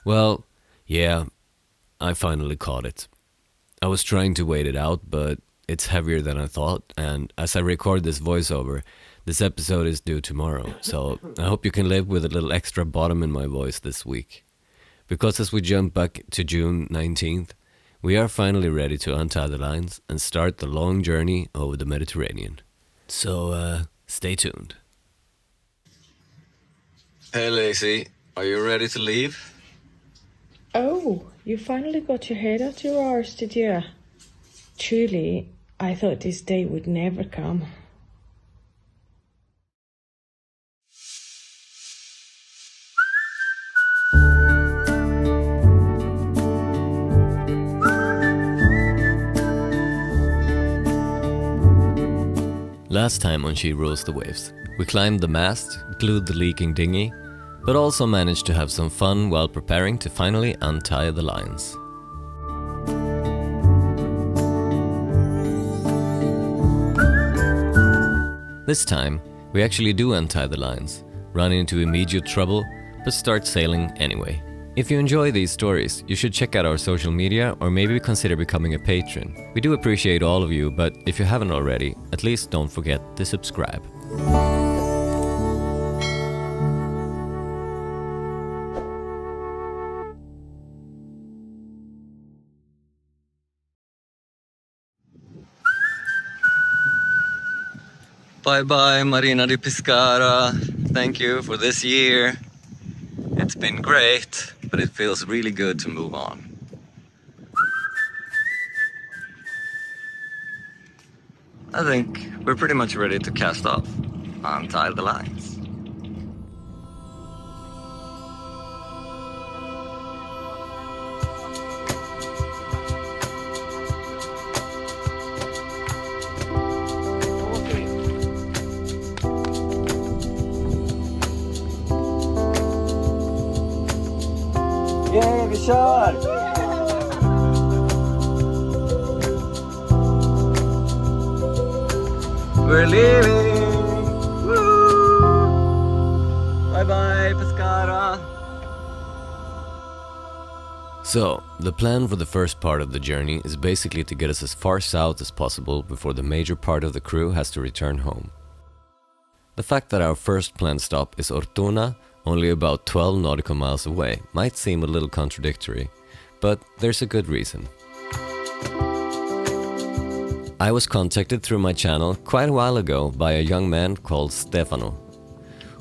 Well, yeah, I finally caught it. I was trying to wait it out, but it's heavier than I thought, and as I record this voiceover, this episode is due tomorrow, so I hope you can live with a little extra bottom in my voice this week. Because as we jump back to June 19th, we are finally ready to untie the lines and start the long journey over the Mediterranean. So, stay tuned. Hey Lazie, are you ready to leave? Oh, you finally got your head out your arse, did you? Truly, I thought this day would never come. Last time on She Rules the Waves, we climbed the mast, glued the leaking dinghy, but also managed to have some fun while preparing to finally untie the lines. This time, we actually do untie the lines, run into immediate trouble, but start sailing anyway. If you enjoy these stories, you should check out our social media or maybe consider becoming a patron. We do appreciate all of you, but if you haven't already, at least don't forget to subscribe. Bye bye Marina di Pescara. Thank you for this year. It's been great, but it feels really good to move on. I think we're pretty much ready to cast off, untie the lines. Yay, vi kör! We're leaving! Woo! Bye bye, Pescara! So, the plan for the first part of the journey is basically to get us as far south as possible before the major part of the crew has to return home. The fact that our first planned stop is Ortona, only about 12 nautical miles away, might seem a little contradictory, but there's a good reason. I was contacted through my channel quite a while ago by a young man called Stefano,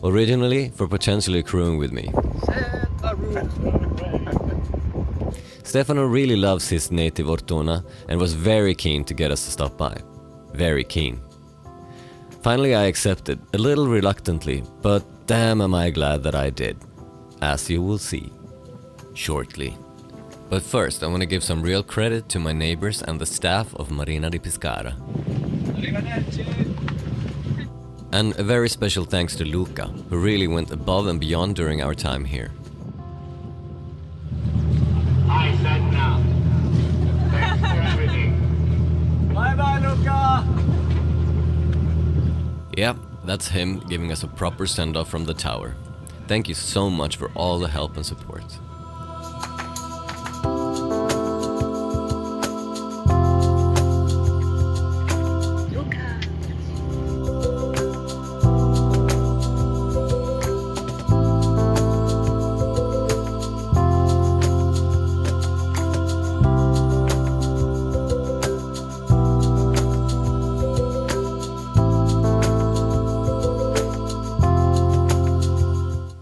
originally for potentially crewing with me. Stefano really loves his native Ortona and was very keen to get us to stop by. Very keen. Finally I accepted, a little reluctantly, but damn am I glad that I did, as you will see shortly. But first I want to give some real credit to my neighbors and the staff of Marina di Pescara. And a very special thanks to Luca, who really went above and beyond during our time here. Hi, Sedna. Thanks for everything. Bye bye, Luca! Yeah, that's him giving us a proper send-off from the tower. Thank you so much for all the help and support.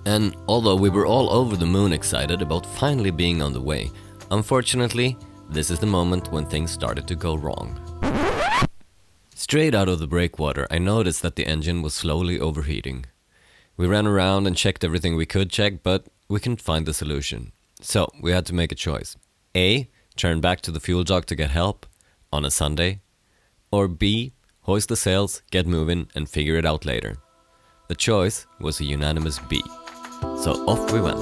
And although we were all over the moon excited about finally being on the way, unfortunately, this is the moment when things started to go wrong. Straight out of the breakwater, I noticed that the engine was slowly overheating. We ran around and checked everything we could check, but we couldn't find the solution. So we had to make a choice. A. Turn back to the fuel dock to get help on a Sunday. Or B. Hoist the sails, get moving, and figure it out later. The choice was a unanimous B. So off we went.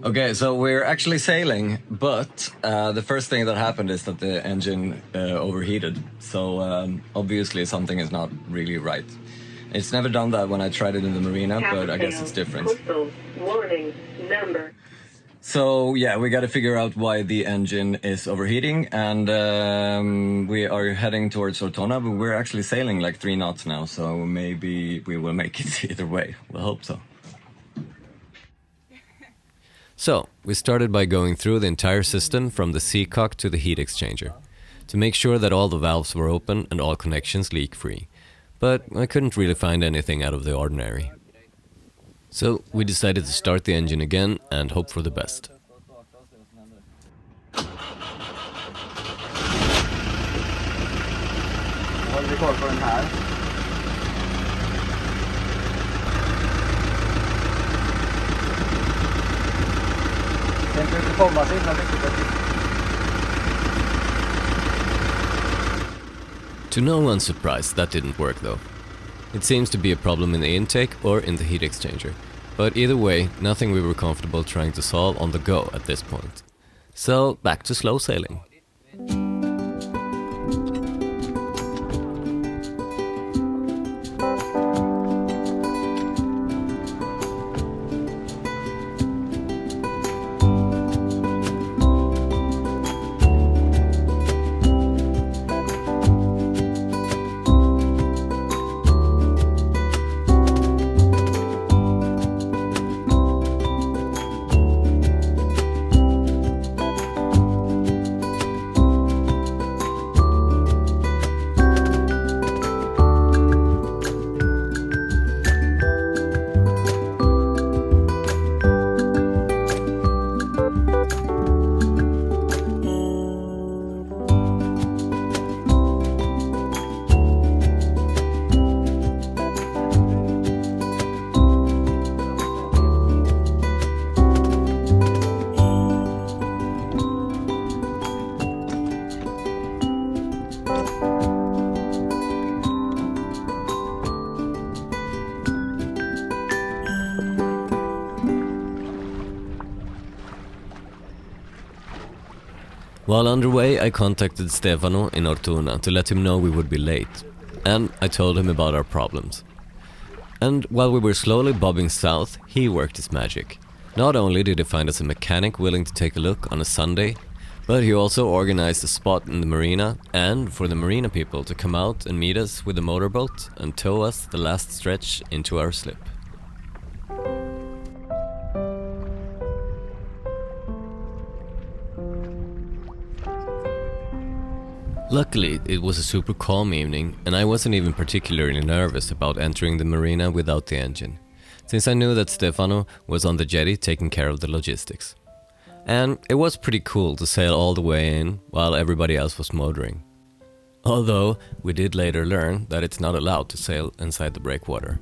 Okay, so we're actually sailing, but the first thing that happened is that the engine overheated. So obviously something is not really right. It's never done that when I tried it in the marina, but I guess it's different. Warning number. So yeah, we got to figure out why the engine is overheating, and we are heading towards Ortona, but we're actually sailing like 3 knots now, so maybe we will make it either way. We'll hope so. So, we started by going through the entire system from the seacock to the heat exchanger, to make sure that all the valves were open and all connections leak-free. But I couldn't really find anything out of the ordinary. So, we decided to start the engine again and hope for the best. To no one's surprise, that didn't work though. It seems to be a problem in the intake or in the heat exchanger. But either way, nothing we were comfortable trying to solve on the go at this point. So, back to slow sailing. While underway, I contacted Stefano in Ortona to let him know we would be late, and I told him about our problems. And while we were slowly bobbing south, he worked his magic. Not only did he find us a mechanic willing to take a look on a Sunday, but he also organized a spot in the marina and for the marina people to come out and meet us with a motorboat and tow us the last stretch into our slip. Luckily, it was a super calm evening and I wasn't even particularly nervous about entering the marina without the engine, since I knew that Stefano was on the jetty taking care of the logistics. And it was pretty cool to sail all the way in while everybody else was motoring. Although, we did later learn that it's not allowed to sail inside the breakwater.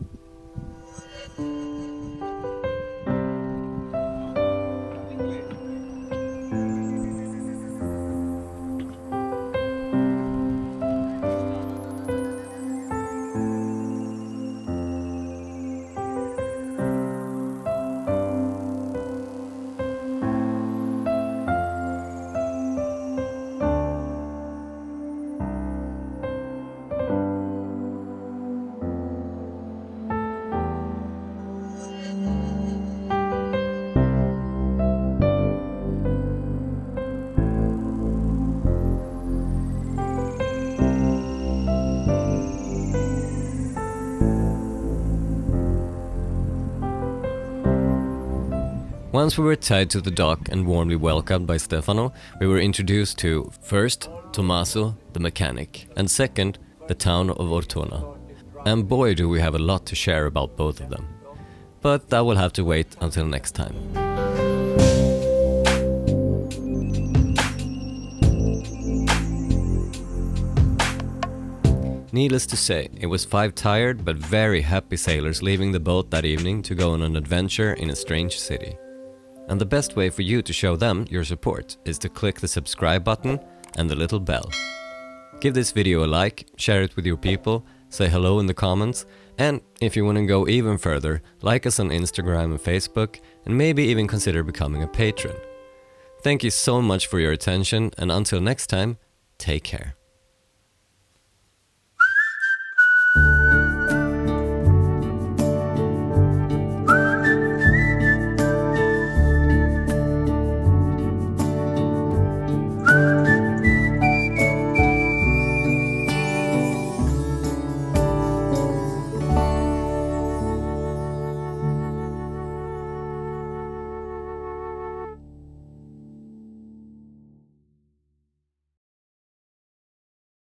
Once we were tied to the dock and warmly welcomed by Stefano, we were introduced to, first, Tommaso, the mechanic, and second, the town of Ortona. And boy do we have a lot to share about both of them. But that will have to wait until next time. Needless to say, it was 5 tired but very happy sailors leaving the boat that evening to go on an adventure in a strange city. And the best way for you to show them your support is to click the subscribe button and the little bell. Give this video a like, share it with your people, say hello in the comments, and if you want to go even further, like us on Instagram and Facebook, and maybe even consider becoming a patron. Thank you so much for your attention, and until next time, take care.